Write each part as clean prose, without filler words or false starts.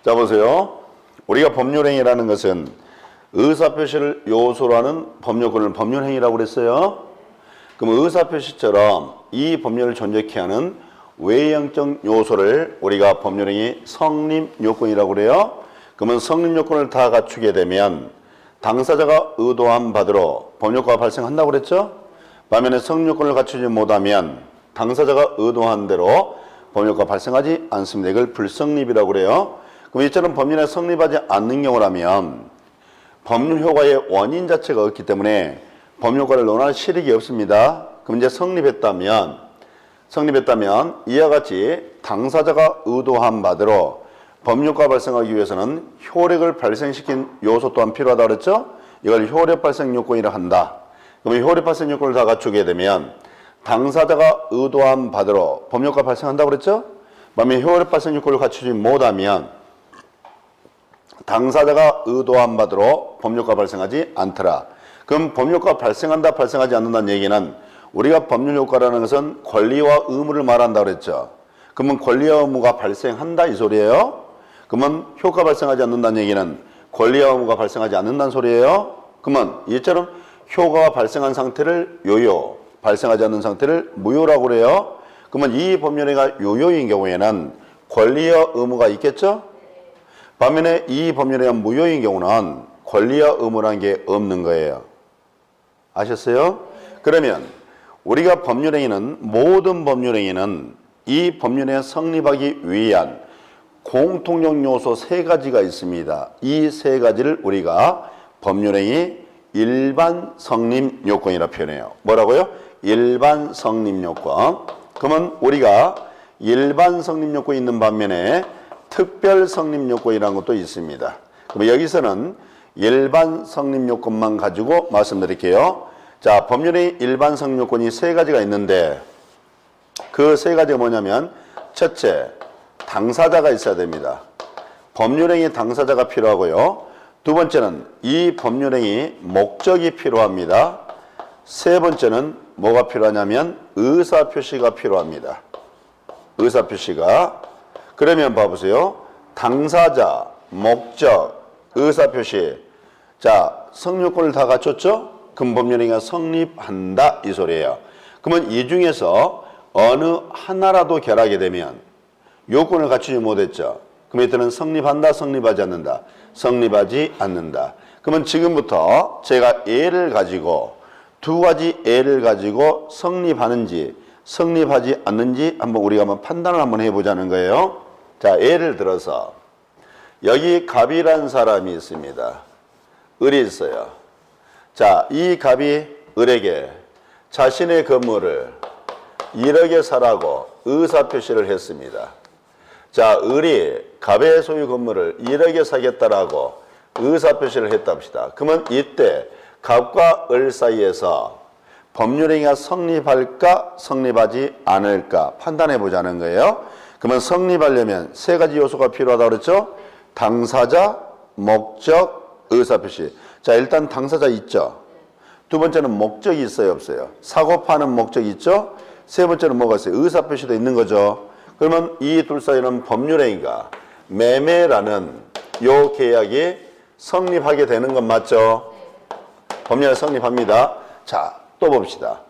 자, 보세요. 우리가 법률행위라는 것은 의사표시를 요소로 하는 법률권을 법률행위라고 그랬어요. 그럼 의사표시처럼 이 법률을 존재케 하는 외형적 요소를 우리가 법률행위 성립요건이라고 그래요. 그러면 성립요건을 다 갖추게 되면 당사자가 의도한 바대로 법률효과가 발생한다고 그랬죠. 반면에 성립요건을 갖추지 못하면 당사자가 의도한 대로 법률효과가 발생하지 않습니다. 이걸 불성립이라고 그래요. 그럼 이처럼 법률에 성립하지 않는 경우라면 법률효과의 원인 자체가 없기 때문에 법률효과를 논할 실익이 없습니다. 그럼 이제 성립했다면 이와 같이 당사자가 의도한 바대로 법률효과가 발생하기 위해서는 효력을 발생시킨 요소 또한 필요하다고 그랬죠. 이걸 효력 발생 요건이라 한다. 그러면 효력 발생 요건을 다 갖추게 되면 당사자가 의도한 바대로 법률효과가 발생한다고 그랬죠. 반면 효력 발생 요건을 갖추지 못하면 당사자가 의도한 바대로 법률효과가 발생하지 않더라. 그럼 법률효과가 발생한다, 발생하지 않는다는 얘기는 우리가 법률효과라는 것은 권리와 의무를 말한다고 그랬죠. 그러면 권리와 의무가 발생한다 이 소리예요. 그러면 효과 발생하지 않는다는 얘기는 권리와 의무가 발생하지 않는다는 소리예요. 그러면 이처럼 효과가 발생한 상태를 요요, 발생하지 않는 상태를 무효라고 그래요. 그러면 이 법률행위가 요요인 경우에는 권리와 의무가 있겠죠? 반면에 이 법률행위가 무효인 경우는 권리와 의무라는 게 없는 거예요. 아셨어요? 그러면 우리가 법률행위는 모든 법률행위는 이 법률행위가 성립하기 위한 공통적 요소 세 가지가 있습니다. 이 세 가지를 우리가 법률행위 일반 성립 요건이라 표현해요. 뭐라고요? 일반 성립 요건. 그러면 우리가 일반 성립 요건이 있는 반면에 특별 성립 요건이라는 것도 있습니다. 그럼 여기서는 일반 성립 요건만 가지고 말씀드릴게요. 자, 법률의 일반 성립 요건이 세 가지가 있는데 그 세 가지가 뭐냐면 첫째, 당사자가 있어야 됩니다. 법률행위 당사자가 필요하고요. 두 번째는 이 법률행위 목적이 필요합니다. 세 번째는 뭐가 필요하냐면 의사표시가 필요합니다. 의사표시가. 그러면 봐보세요. 당사자, 목적, 의사표시. 자, 성립요건을 다 갖췄죠? 그럼 법률행위가 성립한다 이 소리예요. 그러면 이 중에서 어느 하나라도 결하게 되면 요건을 갖추지 못했죠. 그럼 이때는 성립한다, 성립하지 않는다. 성립하지 않는다. 그러면 지금부터 제가 예를 가지고 두 가지 예를 가지고 성립하는지 성립하지 않는지 한번 우리가 한번 판단을 한번 해보자는 거예요. 자, 예를 들어서 여기 갑이라는 사람이 있습니다. 을이 있어요. 자, 이 갑이 을에게 자신의 건물을 1억에 사라고 의사표시를 했습니다. 자, 을이 갑의 소유 건물을 1억에 사겠다라고 의사표시를 했다 합시다. 그러면 이때 갑과 을 사이에서 법률행위가 성립할까 성립하지 않을까 판단해 보자는 거예요. 그러면 성립하려면 세 가지 요소가 필요하다고 그랬죠. 당사자, 목적, 의사표시. 자, 일단 당사자 있죠. 두 번째는 목적이 있어요, 없어요? 사고 파는 목적이 있죠. 세 번째는 뭐가 있어요? 의사표시도 있는 거죠. 그러면 이 둘 사이는 법률행위가 매매라는 요 계약이 성립하게 되는 건 맞죠? 법률행위가 성립합니다. 자, 또 봅시다.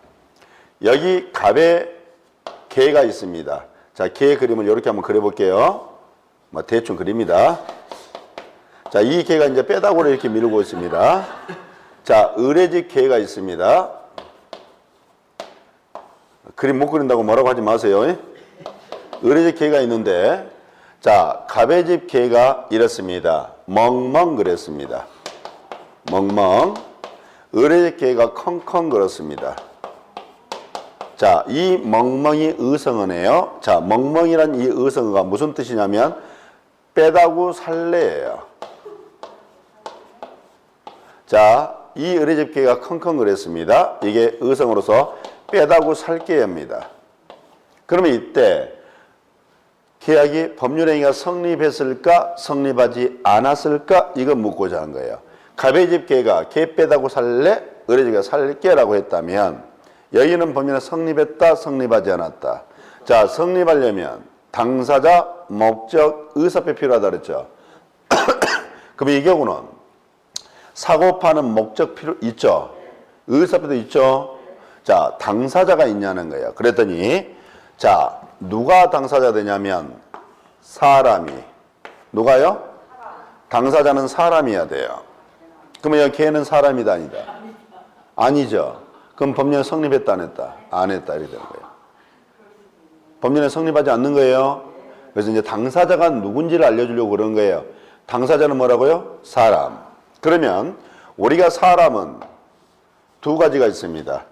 여기 갑의 개가 있습니다. 자, 개 그림을 이렇게 한번 그려볼게요. 대충 그립니다. 자, 이 개가 이제 뼈다구를 이렇게 밀고 있습니다. 자, 을의 집 개가 있습니다. 그림 못 그린다고 뭐라고 하지 마세요. 을의 집 개가 있는데, 자, 갑의 집 개가 이렇습니다. 멍멍 그랬습니다. 멍멍. 을의 집 개가 컹컹 그렇습니다. 자, 이 멍멍이 의성어네요. 자, 멍멍이란 이 의성어가 무슨 뜻이냐면 빼다구 살래예요. 자, 이 을의 집 개가 컹컹 그랬습니다. 이게 의성어로서 빼다구 살게입니다. 그러면 이때 계약이 법률행위가 성립했을까 성립하지 않았을까 이거 묻고자 한 거예요. 갑의 집 개가 개 빼다구 살래? 을의 집 개가 살게라고 했다면 여기는 법률행위가 성립했다 성립하지 않았다. 자, 성립하려면 당사자, 목적, 의사표 필요하다 그랬죠. 그럼 이 경우는 사고 파는 목적 필요 있죠. 의사표도 있죠. 자, 당사자가 있냐는 거예요. 그랬더니 자, 누가 당사자 되냐면 사람이. 누가요? 당사자는 사람이어야 돼요. 그러면 여기 걔는 사람이다 아니다? 아니죠. 그럼 법령 성립했다 안 했다? 안 했다 이렇게 되는 거예요. 법령에 성립하지 않는 거예요. 그래서 이제 당사자가 누군지를 알려주려고 그런 거예요. 당사자는 뭐라고요? 사람. 그러면 우리가 사람은 두 가지가 있습니다.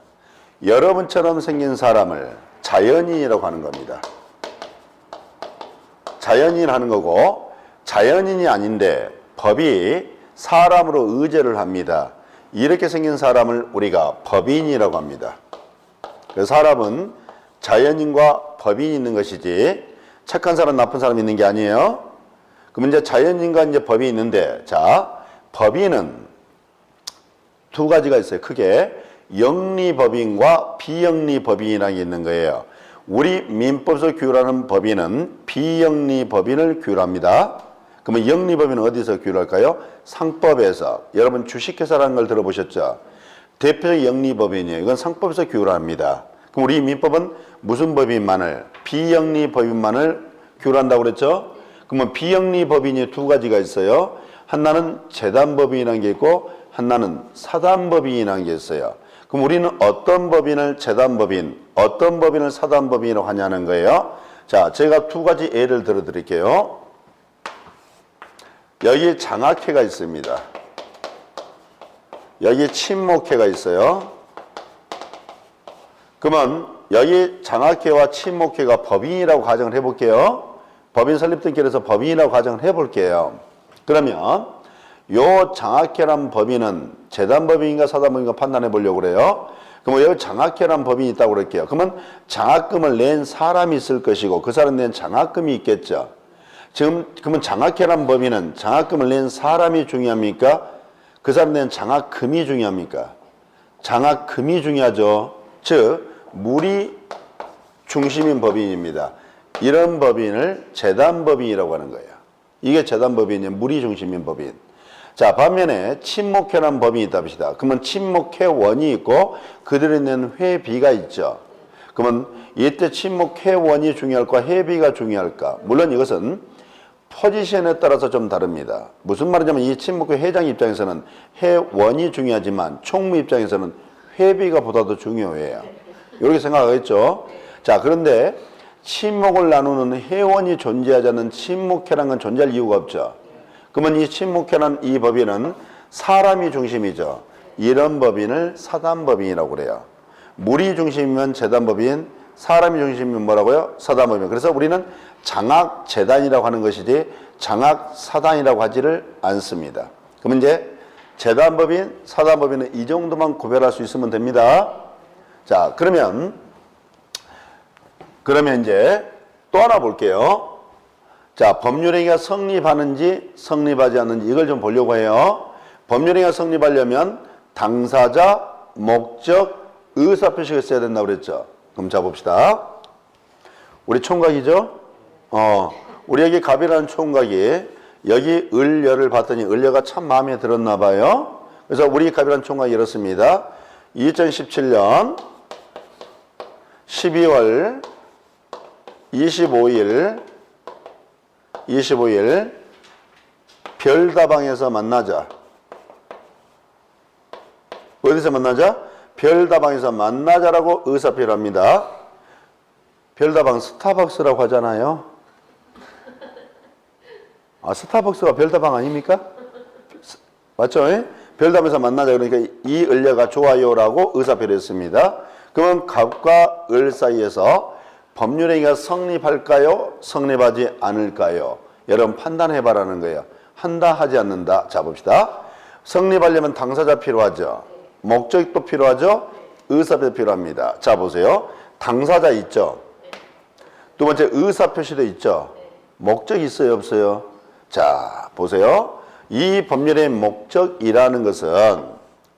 여러분처럼 생긴 사람을 자연인이라고 하는 겁니다. 자연인 하는 거고, 자연인이 아닌데 법이 사람으로 의제를 합니다. 이렇게 생긴 사람을 우리가 법인이라고 합니다. 그래서 사람은 자연인과 법인이 있는 것이지 착한 사람, 나쁜 사람이 있는 게 아니에요. 그럼 이제 자연인과 이제 법이 있는데, 자, 법인은 두 가지가 있어요. 크게 영리법인과 비영리법인이라는 게 있는 거예요. 우리 민법에서 규율하는 법인은 비영리법인을 규율합니다. 그러면 영리법인은 어디서 규율할까요? 상법에서. 여러분 주식회사라는 걸 들어보셨죠? 대표적 영리법인이에요. 이건 상법에서 규율합니다. 그럼 우리 민법은 무슨 법인만을? 비영리법인만을 규율한다고 그랬죠? 그러면 비영리법인이 두 가지가 있어요. 하나는 재단법인이라는 게 있고 하나는 사단법인이라는 게 있어요. 그럼 우리는 어떤 법인을 재단법인, 어떤 법인을 사단법인이라고 하냐는 거예요. 자, 제가 두 가지 예를 들어 드릴게요. 여기 장학회가 있습니다. 여기 친목회가 있어요. 그러면 여기 장학회와 친목회가 법인이라고 가정을 해볼게요. 법인 설립등기에서 법인이라고 가정을 해볼게요. 그러면 요 장학회란 법인은 재단법인인가 사단법인인가 판단해 보려고 그래요. 그러면 여기 장학회란 법인이 있다고 그럴게요. 그러면 장학금을 낸 사람이 있을 것이고 그 사람 낸 장학금이 있겠죠. 지금 그러면 장학회란 법인은 장학금을 낸 사람이 중요합니까? 그 사람 낸 장학금이 중요합니까? 장학금이 중요하죠. 즉 물이 중심인 법인입니다. 이런 법인을 재단법인이라고 하는 거예요. 이게 재단법인이에요. 물이 중심인 법인. 자, 반면에 친목회라는 법인이 있다 봅시다. 그러면 친목회원이 있고 그들이 낸 회비가 있죠. 그러면 이때 친목회원이 중요할까 회비가 중요할까? 물론 이것은 포지션에 따라서 좀 다릅니다. 무슨 말이냐면 이 친목회 회장 입장에서는 회원이 중요하지만 총무 입장에서는 회비가 보다 더 중요해요. 이렇게 생각하겠죠. 자, 그런데 친목을 나누는 회원이 존재하지 않는 친목회라는 건 존재할 이유가 없죠. 그러면 이 친목회라는 이 법인은 사람이 중심이죠. 이런 법인을 사단법인이라고 그래요. 물이 중심이면 재단법인, 사람이 중심이면 뭐라고요? 사단법인. 그래서 우리는 장학재단이라고 하는 것이지 장학사단이라고 하지를 않습니다. 그러면 이제 재단법인, 사단법인은 이 정도만 구별할 수 있으면 됩니다. 자, 그러면 이제 또 하나 볼게요. 자, 법률행위가 성립하는지 성립하지 않는지 이걸 좀 보려고 해요. 법률행위가 성립하려면 당사자, 목적, 의사표시가 있어야 된다고 그랬죠. 그럼 자 봅시다. 우리 총각이죠? 우리 여기 갑이라는 총각이 여기 을려를 봤더니 을려가 참 마음에 들었나 봐요. 그래서 우리 갑이라는 총각이 이렇습니다. 2017년 12월 25일 별다방에서 만나자. 어디서 만나자? 별다방에서 만나자라고 의사표를 합니다. 별다방 스타벅스라고 하잖아요. 아, 스타벅스가 별다방 아닙니까? 맞죠? 별다방에서 만나자. 그러니까 이 을려가 좋아요라고 의사표를 했습니다. 그러면 갑과 을 사이에서 법률행위가 성립할까요? 성립하지 않을까요? 여러분 판단해봐라는 거예요. 한다 하지 않는다. 자 봅시다. 성립하려면 당사자 필요하죠. 목적도 필요하죠. 의사표도 필요합니다. 자 보세요. 당사자 있죠. 두 번째 의사표시도 있죠. 목적이 있어요 없어요? 자 보세요. 이 법률의 목적이라는 것은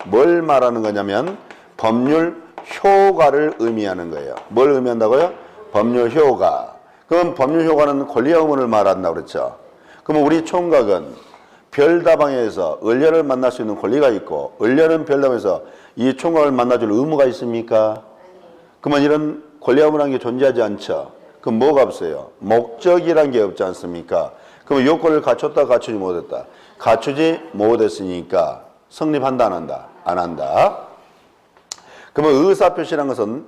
뭘 말하는 거냐면 법률 효과를 의미하는 거예요. 뭘 의미한다고요? 법률 효과. 그럼 법률 효과는 권리와 의무를 말한다고 그랬죠. 그러면 우리 총각은 별다방에서 을려를 만날 수 있는 권리가 있고 을려는 별다방에서 이 총각을 만나줄 의무가 있습니까? 그러면 이런 권리와 의무라는 게 존재하지 않죠. 그럼 뭐가 없어요? 목적이란 게 없지 않습니까? 그러면 요건을 갖췄다 갖추지 못했다. 갖추지 못했으니까 성립한다 안 한다? 안 한다. 그러면 의사표시라는 것은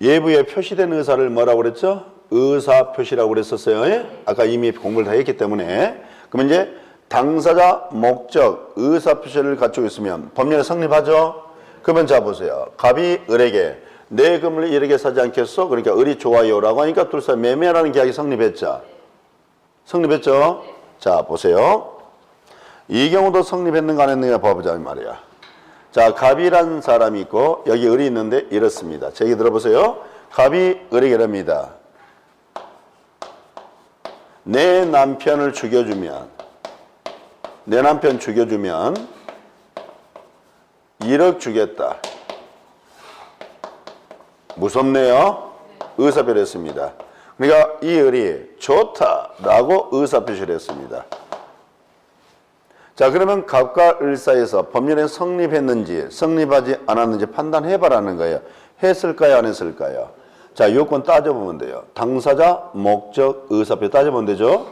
예부에 표시된 의사를 뭐라고 그랬죠? 의사표시라고 그랬었어요. 예? 아까 이미 공부를 다 했기 때문에. 그러면 이제 당사자, 목적, 의사표시를 갖추고 있으면 법률에 성립하죠? 그러면 자 보세요. 갑이 을에게 내 금을 을에게 사지 않겠어? 그러니까 을이 좋아요라고 하니까 둘 사이 매매라는 계약이 성립했죠? 성립했죠? 자 보세요. 이 경우도 성립했는가 안 했는가 봐보자 이 말이야. 자, 갑이란 사람이 있고 여기 을이 있는데 이렇습니다. 제 얘기 들어보세요. 갑이 을에게 이럽니다. 내 남편을 죽여주면 1억 주겠다. 무섭네요. 의사표를 했습니다. 그러니까 이 을이 좋다라고 의사표시를 했습니다. 자, 그러면 갑과 을 사이에서 법률에 성립했는지 성립하지 않았는지 판단해봐라는 거예요. 했을까요 안 했을까요? 자, 요건 따져보면 돼요. 당사자, 목적, 의사표 따져보면 되죠.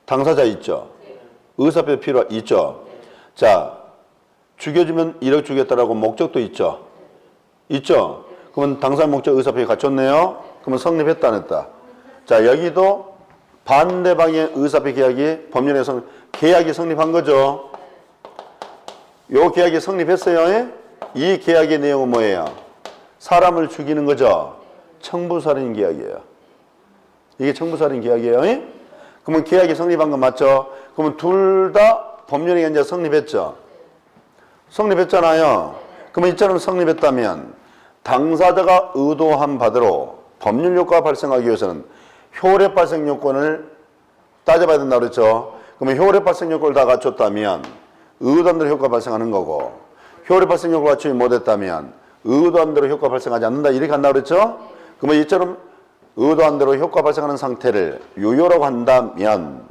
당사자 있죠. 의사표 필요 있죠. 자, 죽여주면 1억 주겠다라고 목적도 있죠. 있죠. 그러면 당사자, 목적, 의사표가 갖췄네요. 그러면 성립했다 안 했다. 자, 여기도 반대방의 의사표 계약이 법률에 계약이 성립한 거죠. 요 계약이 성립했어요. 이 계약의 내용은 뭐예요? 사람을 죽이는 거죠. 청부살인 계약이에요. 이게 청부살인 계약이에요. 그러면 계약이 성립한 건 맞죠? 그러면 둘 다 법률에 이제 성립했죠. 성립했잖아요. 그러면 이처럼 성립했다면 당사자가 의도한 바대로 법률 효과가 발생하기 위해서는 효력 발생 요건을 따져봐야 된다고 그랬죠. 그러면 효력 발생 요건을 다 갖췄다면 의도한 대로 효과가 발생하는 거고 효력 발생 요건을 갖추지 못했다면 의도한 대로 효과가 발생하지 않는다 이렇게 한다고 그랬죠. 그러면 이처럼 의도한 대로 효과가 발생하는 상태를 유효라고 한다면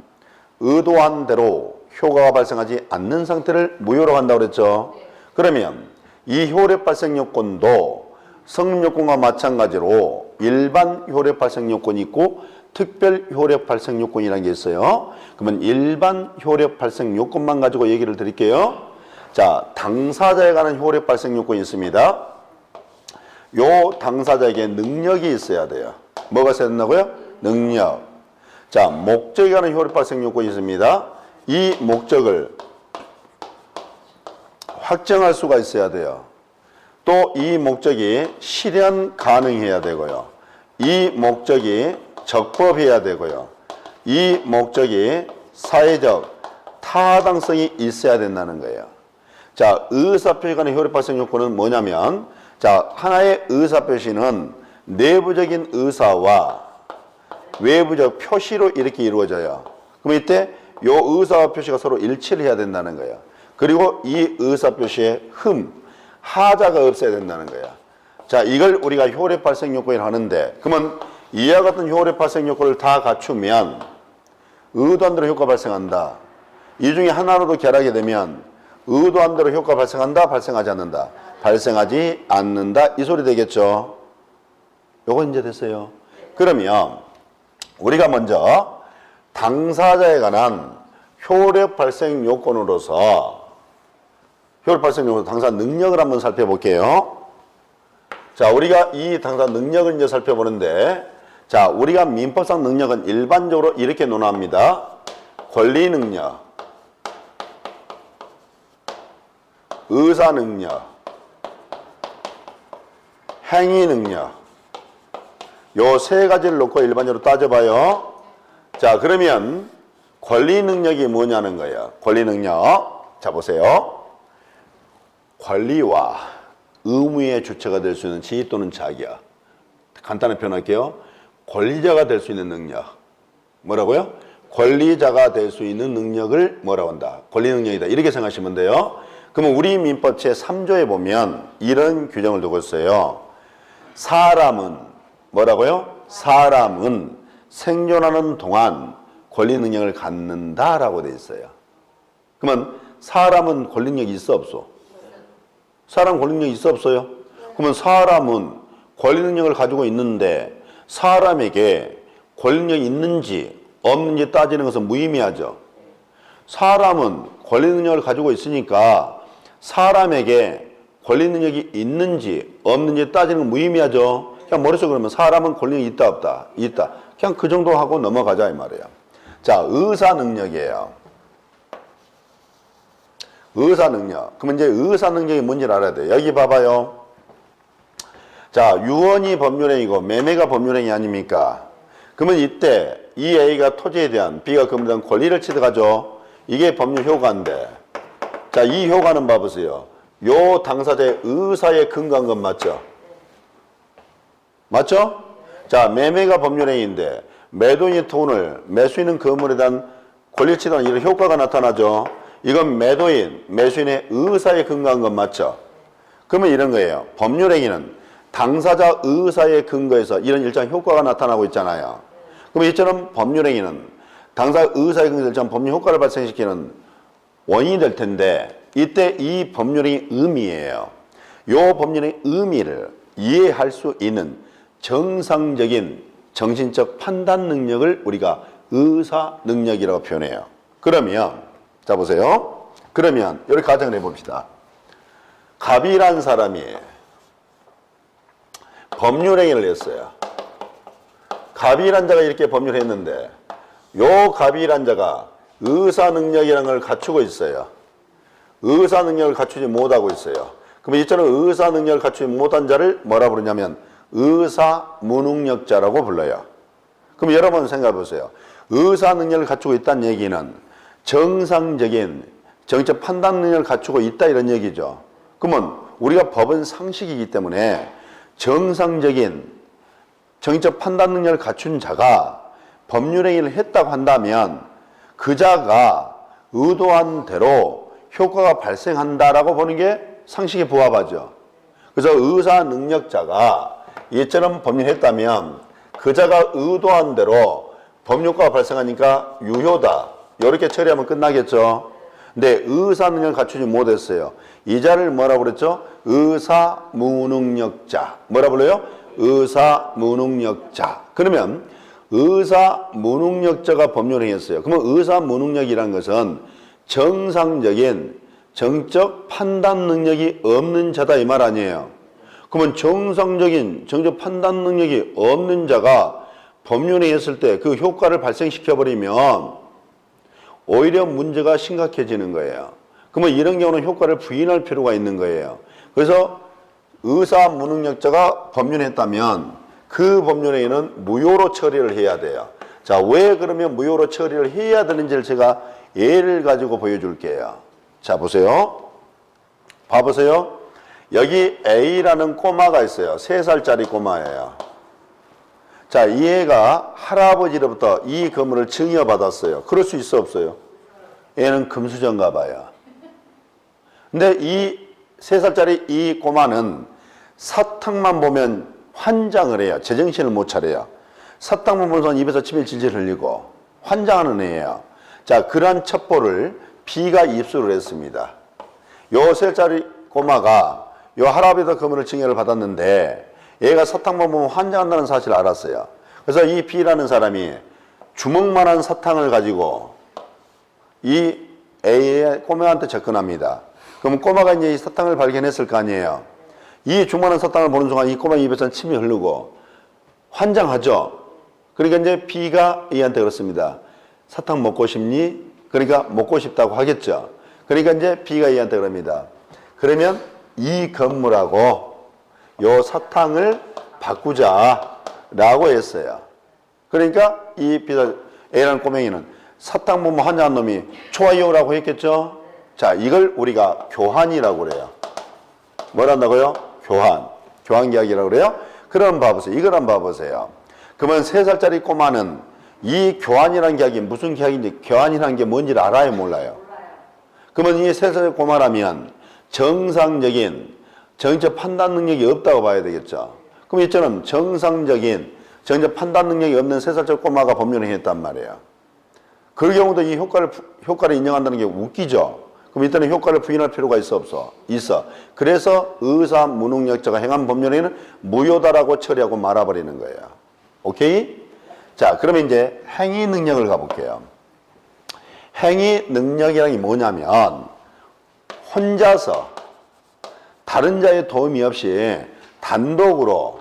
의도한 대로 효과가 발생하지 않는 상태를 무효라고 한다고 그랬죠. 그러면 이 효력 발생 요건도 성립 요건과 마찬가지로 일반 효력 발생 요건이 있고 특별 효력 발생 요건이라는 게 있어요. 그러면 일반 효력 발생 요건만 가지고 얘기를 드릴게요. 자, 당사자에 관한 효력 발생 요건이 있습니다. 요 당사자에게 능력이 있어야 돼요. 뭐가 있어야 된다고요? 능력. 자, 목적에 관한 효력 발생 요건이 있습니다. 이 목적을 확정할 수가 있어야 돼요. 또 이 목적이 실현 가능해야 되고요. 이 목적이 적법해야 되고요. 이 목적이 사회적 타당성이 있어야 된다는 거예요. 자, 의사표시 간의 효력 발생 요건은 뭐냐면, 자, 하나의 의사표시는 내부적인 의사와 외부적 표시로 이렇게 이루어져요. 그럼 이때 요 의사와 표시가 서로 일치를 해야 된다는 거예요. 그리고 이 의사표시에 하자가 없어야 된다는 거예요. 자, 이걸 우리가 효력 발생 요건이라고 하는데, 그러면 이와 같은 효력 발생 요건을 다 갖추면 의도한 대로 효과 발생한다. 이 중에 하나로도 결하게 되면 의도한 대로 효과 발생한다, 발생하지 않는다. 발생하지 않는다. 이 소리 되겠죠. 요거 이제 됐어요. 그러면 우리가 먼저 당사자에 관한 효력 발생 요건으로서 효력 발생 요건 당사 능력을 한번 살펴볼게요. 자, 우리가 이 당사 능력을 이제 살펴보는데, 자, 우리가 민법상 능력은 일반적으로 이렇게 논합니다. 권리 능력, 의사 능력, 행위 능력, 요 세 가지를 놓고 일반적으로 따져봐요. 자, 그러면 권리 능력이 뭐냐는 거예요. 권리 능력. 자, 보세요. 권리와 의무의 주체가 될 수 있는 지위 또는 자격. 간단히 표현할게요. 권리자가 될 수 있는 능력. 뭐라고요? 권리자가 될 수 있는 능력을 뭐라고 한다? 권리 능력이다. 이렇게 생각하시면 돼요. 그러면 우리 민법 제3조에 보면 이런 규정을 두고 있어요. 사람은 뭐라고요? 사람은 생존하는 동안 권리 능력을 갖는다라고 돼 있어요. 그러면 사람은 권리 능력이 있어 없어? 사람 권리 능력이 있어 없어요? 그러면 사람은 권리 능력을 가지고 있는데 사람에게 권리 능력이 있는지 없는지 따지는 것은 무의미하죠. 사람은 권리 능력을 가지고 있으니까 사람에게 권리 능력이 있는지 없는지 따지는 건 무의미하죠. 그냥 머릿속으로 그러면 사람은 권리 능력이 있다 없다? 있다. 그냥 그 정도 하고 넘어가자 이 말이에요. 자, 의사 능력이에요. 의사 능력. 그러면 이제 의사 능력이 뭔지를 알아야 돼요. 여기 봐봐요. 자, 유언이 법률행위고 매매가 법률행위 아닙니까? 그러면 이때 이 A가 토지에 대한 B가 금물에 대한 권리를 취득하죠. 이게 법률 효과인데, 자, 이 효과는 봐보세요. 요 당사자의 의사에 근거한 건 맞죠? 맞죠? 자, 매매가 법률행위인데 매도인이 돈을 매수인은 건물에 대한 권리를 취득하는 이런 효과가 나타나죠. 이건 매도인, 매수인의 의사에 근거한 건 맞죠? 그러면 이런 거예요. 법률행위는 당사자 의사에 근거해서 이런 일정 효과가 나타나고 있잖아요. 그럼 이처럼 법률행위는 당사자 의사에 근거해서 일정 법률 효과를 발생시키는 원인이 될 텐데 이때 이 법률행위 의미예요. 이 법률의 의미를 이해할 수 있는 정상적인 정신적 판단 능력을 우리가 의사 능력이라고 표현해요. 그러면 자 보세요. 그러면 이렇게 가정을 해봅시다. 갑이란 사람이 법률행위를 했어요. 갑이란 자가 이렇게 법률했는데 요 갑이란 자가 의사 능력이라는 걸 갖추고 있어요. 의사 능력을 갖추지 못하고 있어요. 그럼 이처럼 의사 능력을 갖추지 못한 자를 뭐라 부르냐면 의사 무능력자라고 불러요. 그럼 여러분 생각해 보세요. 의사 능력을 갖추고 있다는 얘기는 정상적인 정책 판단 능력을 갖추고 있다 이런 얘기죠. 그러면 우리가 법은 상식이기 때문에 정상적인 정책 판단 능력을 갖춘 자가 법률행위를 했다고 한다면 그 자가 의도한 대로 효과가 발생한다라고 보는 게 상식에 부합하죠. 그래서 의사 능력자가 이처럼 법률했다면 그 자가 의도한 대로 법률효과가 발생하니까 유효다. 이렇게 처리하면 끝나겠죠. 근데 의사 능력을 갖추지 못했어요. 이 자를 뭐라고 그랬죠? 의사 무능력자. 뭐라 불러요? 의사 무능력자. 그러면 의사 무능력자가 법률행위했어요. 그러면 의사 무능력이라는 것은 정상적인 정적 판단 능력이 없는 자다 이 말 아니에요. 그러면 정상적인 정적 판단 능력이 없는 자가 법률행위 했을 때 그 효과를 발생시켜버리면 오히려 문제가 심각해지는 거예요. 그러면 이런 경우는 효과를 부인할 필요가 있는 거예요. 그래서 의사 무능력자가 법률했다면 그 법률행위는 무효로 처리를 해야 돼요. 자, 왜 그러면 무효로 처리를 해야 되는지를 제가 예를 가지고 보여줄게요. 자, 보세요. 봐보세요. 여기 A라는 꼬마가 있어요. 3살짜리 꼬마예요. 자, 이 애가 할아버지로부터 이 건물을 증여받았어요. 그럴 수 있어 없어요? 얘는 금수저인가 봐요. 근데 이 3살짜리 이 꼬마는 사탕만 보면 환장을 해요. 제정신을 못 차려요. 사탕만 보면 입에서 침을 질질 흘리고 환장하는 애예요. 자, 그러한 첩보를 B가 입수를 했습니다. 요 3살짜리 꼬마가 요 할아버지의 건물을 증여를 받았는데 얘가 사탕만 보면 환장한다는 사실을 알았어요. 그래서 이 B라는 사람이 주먹만한 사탕을 가지고 이 A의 꼬마한테 접근합니다. 그럼 꼬마가 이제 이 사탕을 발견했을 거 아니에요. 이 주먹만한 사탕을 보는 순간 이 꼬마 입에서는 침이 흐르고 환장하죠. 그러니까 이제 B가 A한테 그렇습니다. 사탕 먹고 싶니? 그러니까 먹고 싶다고 하겠죠. 그러니까 이제 B가 A한테 그럽니다. 그러면 이 건물하고 요 사탕을 바꾸자라고 했어요. 그러니까 이 A라는 꼬맹이는 사탕 보면 환장한 놈이 좋아요라고 했겠죠. 자, 이걸 우리가 교환이라고 그래요. 뭘 한다고요? 교환 계약이라고 그래요. 그럼 봐보세요. 이걸 한번 봐보세요. 그러면 3살짜리 꼬마는 이 교환이라는 계약이 무슨 계약인지, 교환이라는 게 뭔지를 알아요, 몰라요? 그러면 이 3살짜리 꼬마라면 정상적인 정책 판단 능력이 없다고 봐야 되겠죠. 그럼 이처럼 정상적인 전혀 판단 능력이 없는 3살짜리 꼬마가 법률을 행했단 말이에요. 그 경우도 이 효과를 인정한다는 게 웃기죠. 그럼 일단은 효과를 부인할 필요가 있어 없어? 있어. 그래서 의사 무능력자가 행한 법률행위는 무효다라고 처리하고 말아버리는 거예요. 오케이? 자, 그러면 이제 행위 능력을 가볼게요. 행위 능력이라는 게 뭐냐면 혼자서 다른 자의 도움이 없이 단독으로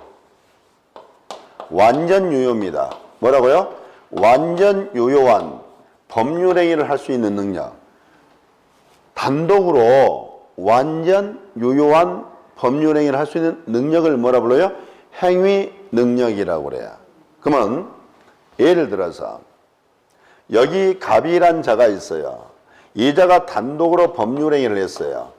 완전 유효입니다. 뭐라고요? 완전 유효한 법률행위를 할 수 있는 능력. 단독으로 완전 유효한 법률행위를 할 수 있는 능력을 뭐라 불러요? 행위 능력이라고 그래요. 그러면 예를 들어서 여기 갑이란 자가 있어요. 이 자가 단독으로 법률행위를 했어요.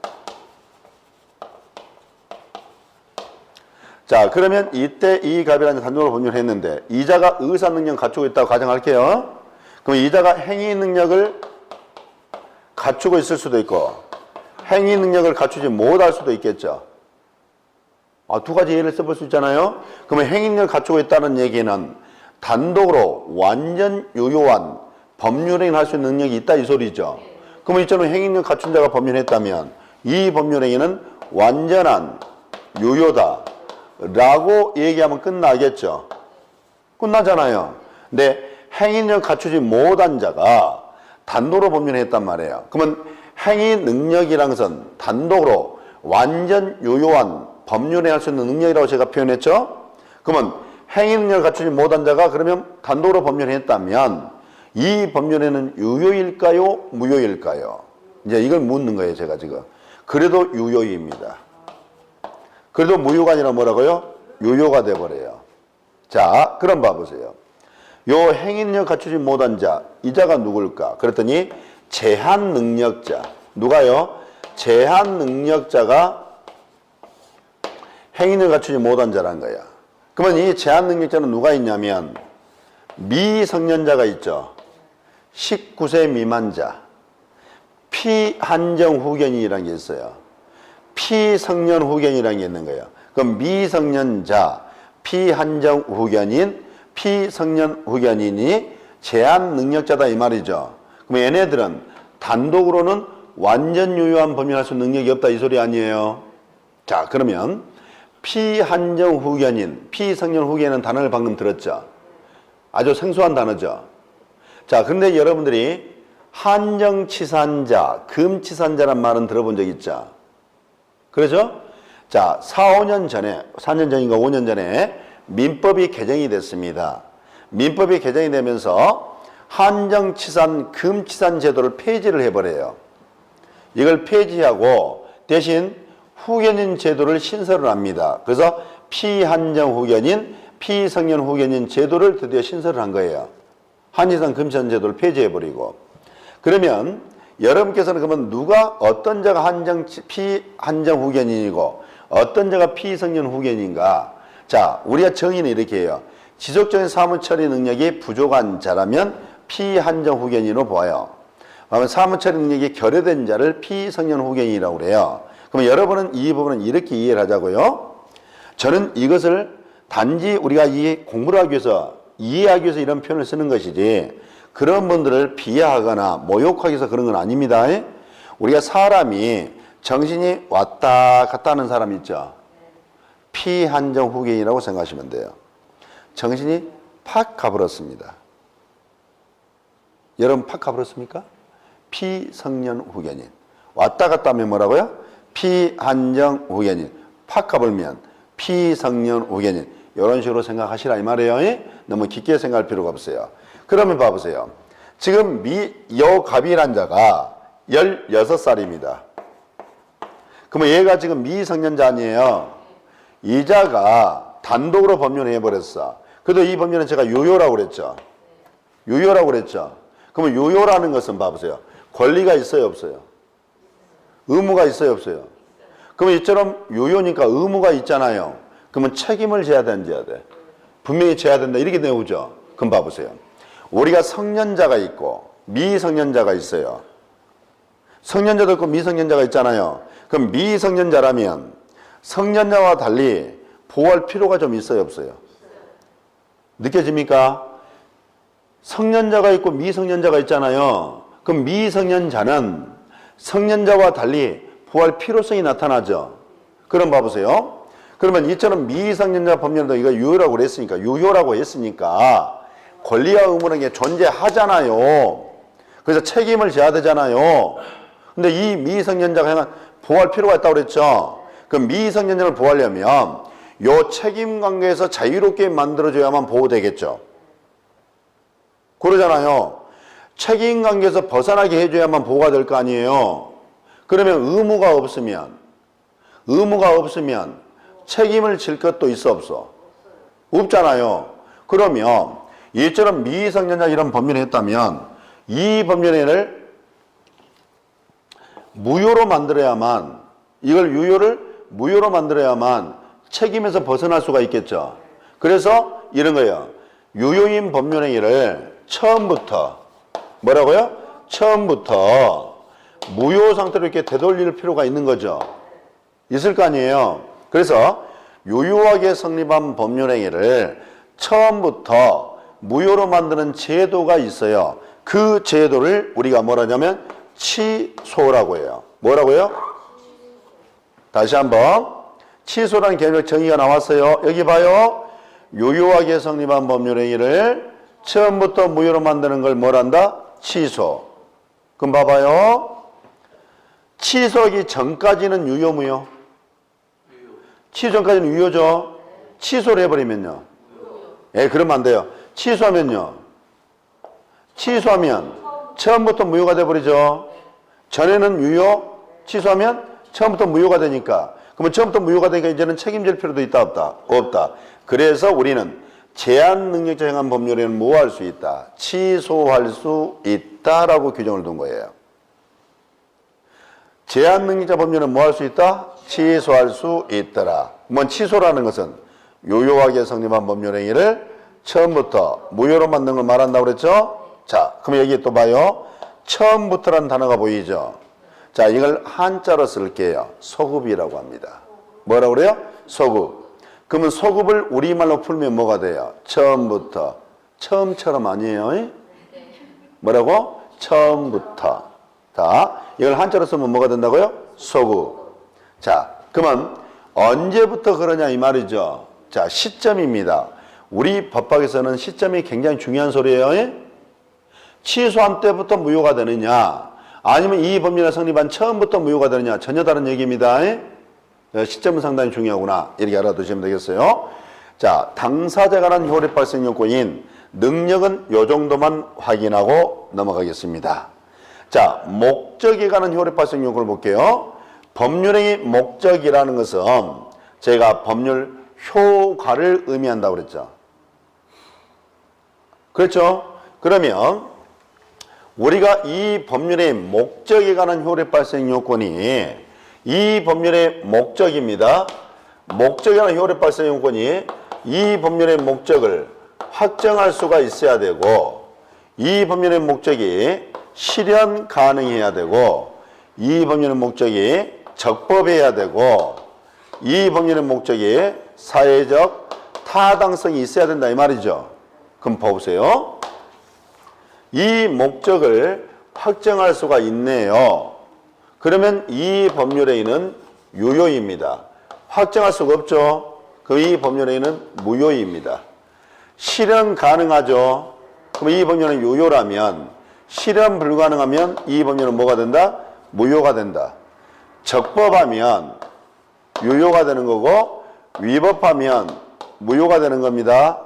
자, 그러면 이때 이 갑이라는 자 단독으로 법률을 했는데 이 자가 의사 능력 갖추고 있다고 가정할게요. 그럼 이 자가 행위 능력을 갖추고 있을 수도 있고 행위 능력을 갖추지 못할 수도 있겠죠. 두 가지 예를 써볼 수 있잖아요. 그러면 행위 능력을 갖추고 있다는 얘기는 단독으로 완전 유효한 법률행위를 할 수 있는 능력이 있다 이 소리죠. 그러면 이처럼 행위 능력 갖춘 자가 법률했다면 이 법률행위는 완전한 유효다 라고 얘기하면 끝나겠죠. 끝나잖아요. 근데 행위 능력 갖추지 못한 자가 단독으로 법률했단 말이에요. 그러면 행위 능력이라는 것은 단독으로 완전 유효한 법률행위 할 수 있는 능력이라고 제가 표현했죠. 그러면 행위 능력을 갖추지 못한 자가 그러면 단독으로 법률했다면 이 법률에는 유효일까요? 무효일까요? 이제 이걸 묻는 거예요, 제가 지금. 그래도 유효입니다. 그래도 무효가 아니라 뭐라고요? 유효가 돼버려요. 자, 그럼 봐보세요. 요 행위 능력 갖추지 못한 자, 이 자가 누굴까? 그랬더니 제한 능력자. 누가요? 제한 능력자가 행위 능력 갖추지 못한 자란 거야. 그러면 이 제한 능력자는 누가 있냐면 미성년자가 있죠. 19세 미만자. 피한정 후견인이라는 게 있어요. 피성년 후견이라는 게 있는 거예요. 그럼 미성년자, 피한정 후견인, 피성년 후견인이 제한 능력자다 이 말이죠. 그럼 얘네들은 단독으로는 완전 유효한 법률할 수 있는 능력이 없다 이 소리 아니에요. 자, 그러면 피한정 후견인, 피성년 후견인 단어를 방금 들었죠. 아주 생소한 단어죠. 자, 그런데 여러분들이 한정치산자, 금치산자란 말은 들어본 적 있죠? 그렇죠? 자, 4년 전인가 5년 전에 민법이 개정이 됐습니다. 민법이 개정이 되면서 한정치산, 금치산 제도를 폐지를 해버려요. 이걸 폐지하고 대신 후견인 제도를 신설을 합니다. 그래서 피한정 후견인, 피성년 후견인 제도를 드디어 신설을 한 거예요. 한치산, 금치산 제도를 폐지해버리고. 그러면 여러분께서는 그러면 누가 어떤 자가 피한정 후견인이고 어떤 자가 피성년 후견인가? 자, 우리가 정의는 이렇게 해요. 지속적인 사무 처리 능력이 부족한 자라면 피한정 후견인으로 보아요. 그러면 사무 처리 능력이 결여된 자를 피성년 후견인이라고 그래요. 그러면 여러분은 이 부분은 이렇게 이해를 하자고요. 저는 이것을 단지 우리가 공부를 하기 위해서 이해하기 위해서 이런 표현을 쓰는 것이지 그런 분들을 비하하거나 모욕하기 위해서 그런 건 아닙니다. 우리가 사람이 정신이 왔다 갔다 하는 사람 있죠. 피한정 후견이라고 생각하시면 돼요. 정신이 팍 가버렸습니다. 여러분 팍 가버렸습니까? 피성년 후견인. 왔다 갔다 하면 뭐라고요? 피한정 후견인. 팍 가버리면 피성년 후견인. 이런 식으로 생각하시라 이 말이에요. 너무 깊게 생각할 필요가 없어요. 그러면 봐보세요. 지금 갑이란 자가 16살입니다. 그러면 얘가 지금 미성년자 아니에요. 이 자가 단독으로 법률을 해버렸어. 그래도 이 법률은 제가 유효라고 그랬죠. 유효라고 그랬죠. 그러면 유효라는 것은 봐보세요. 권리가 있어요, 없어요? 의무가 있어요, 없어요? 그러면 이처럼 유효니까 의무가 있잖아요. 그러면 책임을 져야 되는지 져야 돼. 분명히 져야 된다. 이렇게 나오죠. 그럼 봐보세요. 우리가 성년자가 있고 미성년자가 있어요. 성년자도 있고 미성년자가 있잖아요. 그럼 미성년자라면 성년자와 달리 보호할 필요가 좀 있어요, 없어요? 느껴집니까? 성년자가 있고 미성년자가 있잖아요. 그럼 미성년자는 성년자와 달리 부활 필요성이 나타나죠. 그럼 봐보세요. 그러면 이처럼 미성년자 법률도 이거 유효라고 그랬으니까, 유효라고 했으니까 권리와 의무라는 게 존재하잖아요. 그래서 책임을 져야 되잖아요. 근데 이 미성년자가 향한 보호할 필요가 있다고 그랬죠. 그럼 미성년자를 보호하려면 요 책임 관계에서 자유롭게 만들어줘야만 보호되겠죠. 그러잖아요. 책임 관계에서 벗어나게 해줘야만 보호가 될 거 아니에요. 그러면 의무가 없으면 책임을 질 것도 있어 없어? 없잖아요. 그러면 이처럼 미성년자 이런 법률을 했다면 이 법률을 무효로 만들어야만, 이걸 유효를 무효로 만들어야만 책임에서 벗어날 수가 있겠죠. 그래서 이런 거예요. 유효인 법률행위를 처음부터 뭐라고요? 처음부터 무효 상태로 이렇게 되돌릴 필요가 있는 거죠. 있을 거 아니에요. 그래서 유효하게 성립한 법률행위를 처음부터 무효로 만드는 제도가 있어요. 그 제도를 우리가 뭐라냐면 취소라고 해요. 뭐라고요? 다시 한번 취소라는 개념의 정의가 나왔어요. 여기 봐요. 유효하게 성립한 법률행위를 처음부터 무효로 만드는 걸 뭐란다? 취소. 그럼 봐봐요. 취소하기 전까지는 유효 무효? 취소 전까지는 유효죠. 취소를 해버리면요. 예, 그러면 안 돼요. 취소하면요. 취소하면 처음부터 무효가 돼버리죠. 전에는 유효, 취소하면 처음부터 무효가 되니까. 그러면 처음부터 무효가 되니까 이제는 책임질 필요도 있다 없다? 없다. 그래서 우리는 제한 능력자 행한 법률에는 뭐 할 수 있다? 취소할 수 있다라고 규정을 둔 거예요. 제한 능력자 법률은 뭐 할 수 있다? 취소할 수 있더라. 뭐 취소라는 것은 유효하게 성립한 법률행위를 처음부터 무효로 만든 걸 말한다고 그랬죠? 자, 그럼 여기 또 봐요. 처음부터라는 단어가 보이죠? 자, 이걸 한자로 쓸게요. 소급이라고 합니다. 뭐라고 그래요? 소급. 그러면 소급을 우리말로 풀면 뭐가 돼요? 처음부터. 처음처럼 아니에요? 뭐라고? 처음부터. 자, 이걸 한자로 쓰면 뭐가 된다고요? 소급. 자, 그러면 언제부터 그러냐 이 말이죠. 자, 시점입니다. 우리 법학에서는 시점이 굉장히 중요한 소리예요. 취소한 때부터 무효가 되느냐, 아니면 이 법률이 성립한 처음부터 무효가 되느냐, 전혀 다른 얘기입니다. 시점은 상당히 중요하구나, 이렇게 알아두시면 되겠어요. 자, 당사자에 관한 효력 발생 요건인 능력은 요 정도만 확인하고 넘어가겠습니다. 자, 목적에 관한 효력 발생 요건을 볼게요. 법률행위 목적이라는 것은 제가 법률 효과를 의미한다고 그랬죠. 그렇죠? 그러면 우리가 이 법률의 목적에 관한 효력 발생 요건이, 이 법률의 목적입니다. 목적에 관한 효력 발생 요건이 이 법률의 목적을 확정할 수가 있어야 되고, 이 법률의 목적이 실현 가능해야 되고, 이 법률의 목적이 적법해야 되고, 이 법률의 목적이 사회적 타당성이 있어야 된다 이 말이죠. 그럼 보세요. 이 목적을 확정할 수가 있네요. 그러면 이 법률행위는 유효입니다. 확정할 수가 없죠. 그럼 이 법률행위는 무효입니다. 실현 가능하죠. 그럼 이 법률은 유효라면, 실현 불가능하면 이 법률은 뭐가 된다? 무효가 된다. 적법하면 유효가 되는 거고, 위법하면 무효가 되는 겁니다.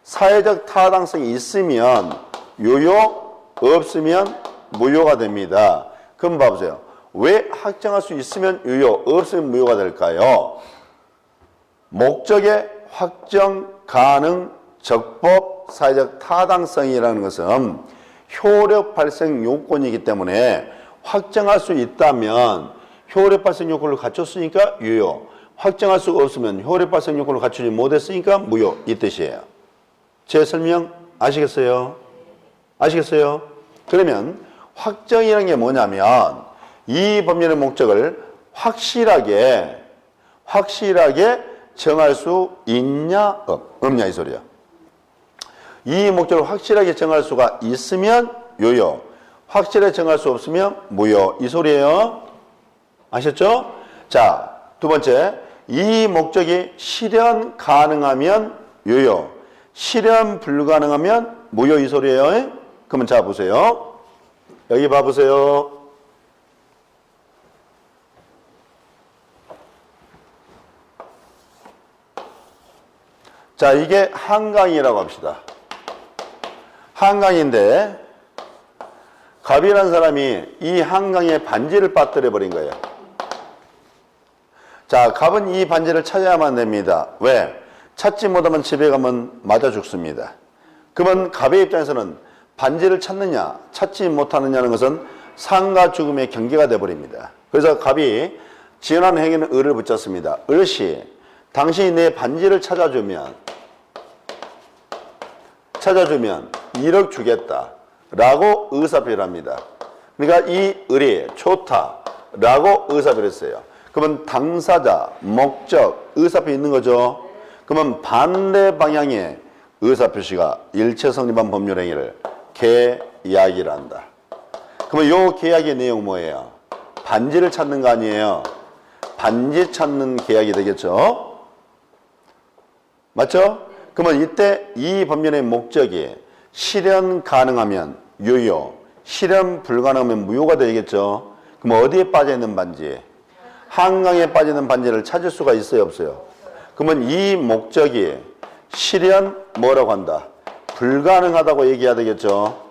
사회적 타당성이 있으면 유효, 없으면 무효가 됩니다. 그럼 봐보세요. 왜 확정할 수 있으면 유효, 없으면 무효가 될까요? 목적의 확정, 가능, 적법, 사회적 타당성이라는 것은 효력 발생 요건이기 때문에 확정할 수 있다면 효력 발생 요건을 갖췄으니까 유효, 확정할 수가 없으면 효력 발생 요건을 갖추지 못했으니까 무효, 이 뜻이에요. 제 설명 아시겠어요? 아시겠어요? 그러면 확정이라는 게 뭐냐면 이 법률의 목적을 확실하게 정할 수 있냐 없냐 이 소리야. 이 목적을 확실하게 정할 수가 있으면 요요, 확실하게 정할 수 없으면 무요. 이 소리예요. 아셨죠? 자, 두 번째, 이 목적이 실현 가능하면 요요, 실현 불가능하면 무요. 이 소리예요. 그러면 자 보세요. 여기 봐보세요. 자, 이게 한강이라고 합시다. 한강인데 갑이라는 사람이 이 한강에 반지를 빠뜨려 버린 거예요. 자, 갑은 이 반지를 찾아야만 됩니다. 왜? 찾지 못하면 집에 가면 맞아 죽습니다. 그러면 갑의 입장에서는 반지를 찾느냐 찾지 못하느냐는 것은 삶과 죽음의 경계가 되어버립니다. 그래서 갑이 지연하는 행위는 을을 붙잡습니다. 을시, 당신이 내 반지를 찾아주면 1억 주겠다 라고 의사표를 합니다. 그러니까 이 을이 좋다 라고 의사표를 했어요. 그러면 당사자, 목적, 의사표 있는 거죠. 그러면 반대 방향의 의사표시가 일체 성립한 법률행위를 계약이라 한다. 그러면 이 계약의 내용 뭐예요? 반지를 찾는 거 아니에요? 반지 찾는 계약이 되겠죠? 맞죠? 그러면 이때 이 법률의 목적이 실현 가능하면 유효, 실현 불가능하면 무효가 되겠죠? 그럼 어디에 빠져있는 반지? 한강에 빠지는 반지를 찾을 수가 있어요, 없어요? 그러면 이 목적이 실현 뭐라고 한다? 불가능하다고 얘기해야 되겠죠?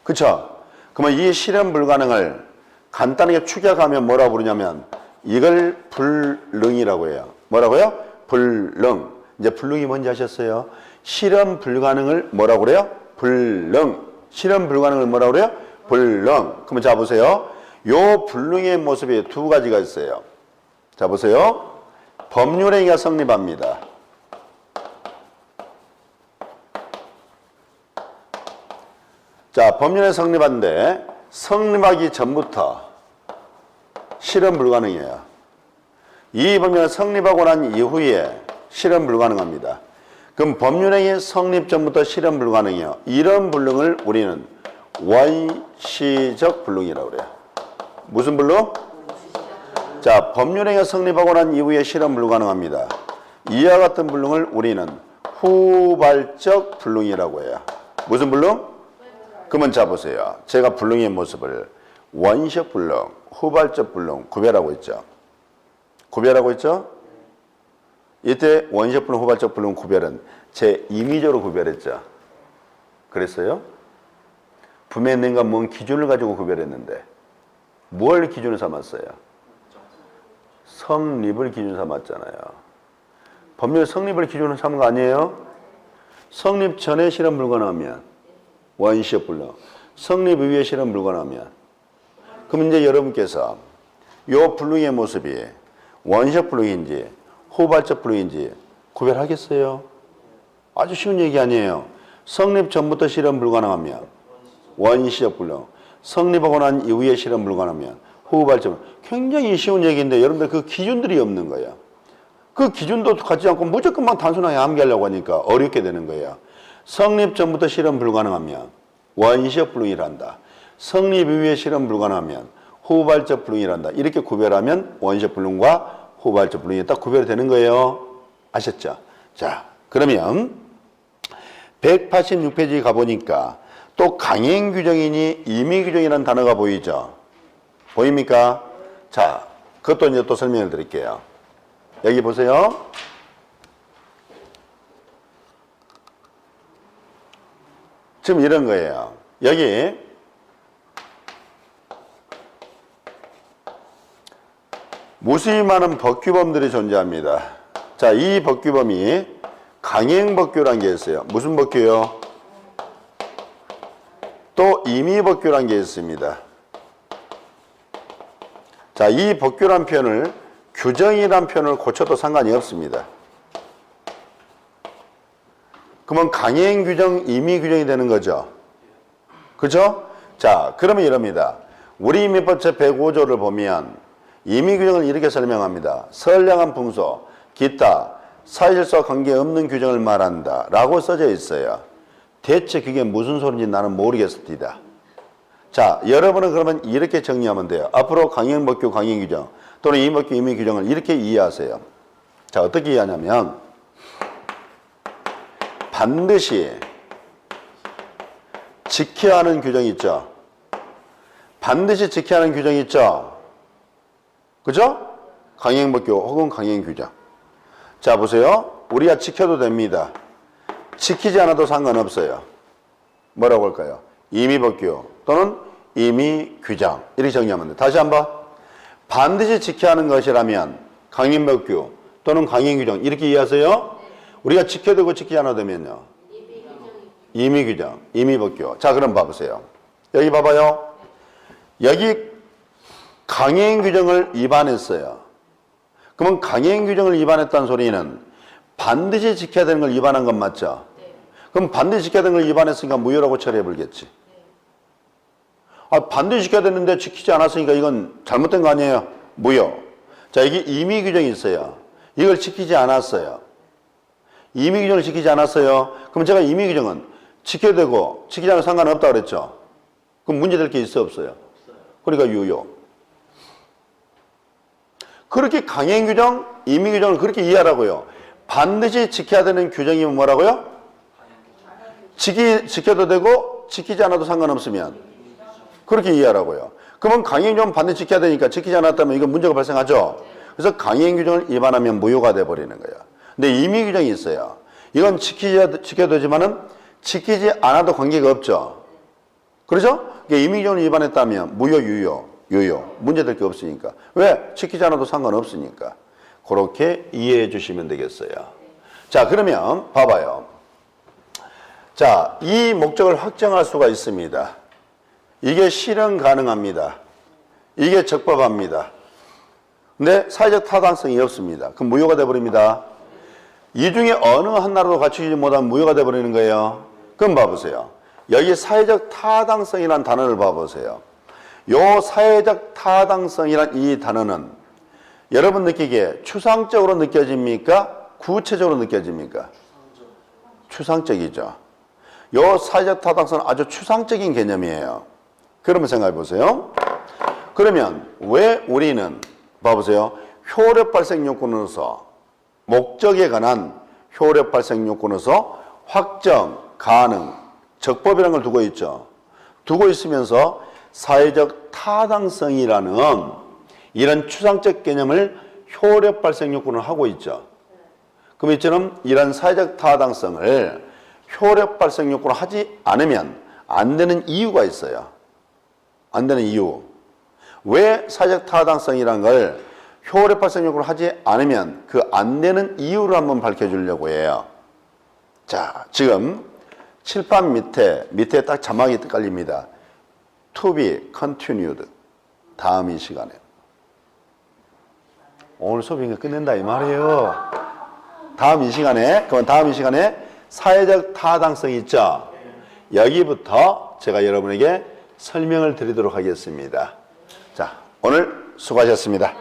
그쵸? 그러면 이 실현 불가능을 간단하게 축약하면 뭐라고 부르냐면 이걸 불능이라고 해요. 뭐라고요? 불능. 이제 불능이 뭔지 아셨어요? 실현 불가능을 뭐라고 그래요? 불능. 실현 불가능을 뭐라고 그래요? 불능. 그러면 자 보세요. 요 불능의 모습이 두 가지가 있어요. 자 보세요. 법률행위가 성립합니다. 자, 법률에 성립하는데 성립하기 전부터 실현 불가능이에요. 이 법률을 성립하고 난 이후에 실현 불가능합니다. 그럼 법률행위 성립 전부터 실현 불가능해요. 이런 불능을 우리는 원시적 불능이라고 그래요. 무슨 불능? 자, 법률행위가 성립하고 난 이후에 실현 불가능합니다. 이와 같은 불능을 우리는 후발적 불능이라고 해요. 무슨 불능? 그러면 자 보세요. 제가 불능의 모습을 원시적 불능, 후발적 불능 구별하고 있죠. 구별하고 있죠? 이때 원시적 불능, 후발적 불능 구별은 제 임의적으로 구별했죠. 그랬어요? 분명히 뭔가 뭔 기준을 가지고 구별했는데 뭘 기준을 삼았어요? 성립을 기준 삼았잖아요. 법률 성립을 기준으로 삼은 거 아니에요? 성립 전에 실현 불가능하면 원시적 불능, 성립 이후에 실현 불가능하면. 그럼 이제 여러분께서 이 불능의 모습이 원시적 불능인지 후발적 불능인지 구별하겠어요? 아주 쉬운 얘기 아니에요. 성립 전부터 실현 불가능하면 원시적 불능, 성립하고 난 이후에 실현 불가능하면 후발적. 굉장히 쉬운 얘기인데 여러분들 그 기준들이 없는 거예요. 그 기준도 갖지 않고 무조건만 단순하게 암기하려고 하니까 어렵게 되는 거예요. 성립 전부터 실현 불가능하면 원시적 불능이란다. 성립 이후에 실현 불가능하면 후발적 불능이란다. 이렇게 구별하면 원시적 불능과 후발적 불능이 딱 구별이 되는 거예요. 아셨죠? 자, 그러면 186페이지 가보니까 또 강행 규정이니 임의 규정이라는 단어가 보이죠? 보입니까? 자, 그것도 이제 또 설명을 드릴게요. 여기 보세요. 지금 이런 거예요. 여기 무수히 많은 법규범들이 존재합니다. 자, 이 법규범이 강행법규라는 게 있어요. 무슨 법규요? 또 임의법규라는 게 있습니다. 자, 이 법규란 표현을 규정이란 표현을 고쳐도 상관이 없습니다. 그러면 강행 규정, 임의 규정이 되는 거죠. 그죠? 자, 그러면 이럽니다. 우리 임의법 제105조를 보면 임의 규정을 이렇게 설명합니다. 선량한 풍소, 기타, 사실과 관계없는 규정을 말한다 라고 써져 있어요. 대체 그게 무슨 소리인지 나는 모르겠습니다. 자, 여러분은 그러면 이렇게 정리하면 돼요. 앞으로 강행법규, 강행규정 또는 임의법규, 임의규정을 이렇게 이해하세요. 자, 어떻게 이해하냐면 반드시 지켜야 하는 규정이 있죠. 반드시 지켜야 하는 규정이 있죠. 그죠? 강행법규 혹은 강행규정. 자, 보세요. 우리가 지켜도 됩니다. 지키지 않아도 상관없어요. 뭐라고 할까요? 임의법규 또는 임의규정. 이렇게 정리하면 돼요. 다시 한번. 반드시 지켜야 하는 것이라면 강행법규 또는 강행규정. 이렇게 이해하세요? 우리가 지켜도 되고 지키지 않아도 되면요. 임의규정, 임의법규. 자, 그럼 봐보세요. 여기 봐봐요. 여기 강행규정을 위반했어요. 그러면 강행규정을 위반했다는 소리는 반드시 지켜야 되는 걸 위반한 건 맞죠? 그럼 반드시 지켜야 되는 걸 위반했으니까 무효라고 처리해 버리겠지. 반드시 지켜야 되는데 지키지 않았으니까 이건 잘못된 거 아니에요? 무효. 자, 이게 임의규정이 있어요. 이걸 지키지 않았어요. 임의규정을 지키지 않았어요. 그럼 제가 임의규정은 지켜야 되고 지키지 않아도 상관없다고 그랬죠. 그럼 문제될 게 있어 없어요? 그러니까 유효. 그렇게 강행규정, 임의규정을 그렇게 이해하라고요. 반드시 지켜야 되는 규정이면 뭐라고요? 지켜도 되고 지키지 않아도 상관없으면 그렇게 이해하라고요. 그러면 강행규정은 반드시 지켜야 되니까 지키지 않았다면 이건 문제가 발생하죠. 그래서 강행규정을 위반하면 무효가 돼버리는 거예요. 근데 임의규정이 있어요. 이건 지켜야 되지만은 지키지 않아도 관계가 없죠. 그렇죠? 그러니까 임의규정을 위반했다면 무효, 유효. 문제될 게 없으니까. 왜? 지키지 않아도 상관없으니까. 그렇게 이해해 주시면 되겠어요. 자, 그러면 봐봐요. 자, 이 목적을 확정할 수가 있습니다. 이게 실현 가능합니다. 이게 적법합니다. 근데 사회적 타당성이 없습니다. 그럼 무효가 돼버립니다. 이 중에 어느 하나라도 갖추지 못하면 무효가 돼버리는 거예요. 그럼 봐보세요. 여기 사회적 타당성이라는 단어를 봐보세요. 요 사회적 타당성이란 이 단어는 여러분 느끼기에 추상적으로 느껴집니까? 구체적으로 느껴집니까? 추상적이죠. 요 사회적 타당성은 아주 추상적인 개념이에요. 그러면 생각해 보세요. 그러면 왜 우리는 봐보세요. 효력 발생 요건으로서 목적에 관한 효력 발생 요건으로서 확정, 가능, 적법이라는 걸 두고 있죠. 두고 있으면서 사회적 타당성이라는 이런 추상적 개념을 효력 발생 요건을 하고 있죠. 그럼 이처럼 이런 사회적 타당성을 효력 발생 요건을 하지 않으면 안 되는 이유가 있어요. 안 되는 이유. 왜 사회적 타당성이라는 걸 효력 발생 요건을 하지 않으면 그 안 되는 이유를 한번 밝혀주려고 해요. 자, 지금 칠판 밑에 딱 자막이 깔립니다. To be continued. 다음 이 시간에. 오늘 수업이 끝낸다 이 말이에요. 다음 이 시간에 사회적 타당성이 있죠. 여기부터 제가 여러분에게 설명을 드리도록 하겠습니다. 자, 오늘 수고하셨습니다.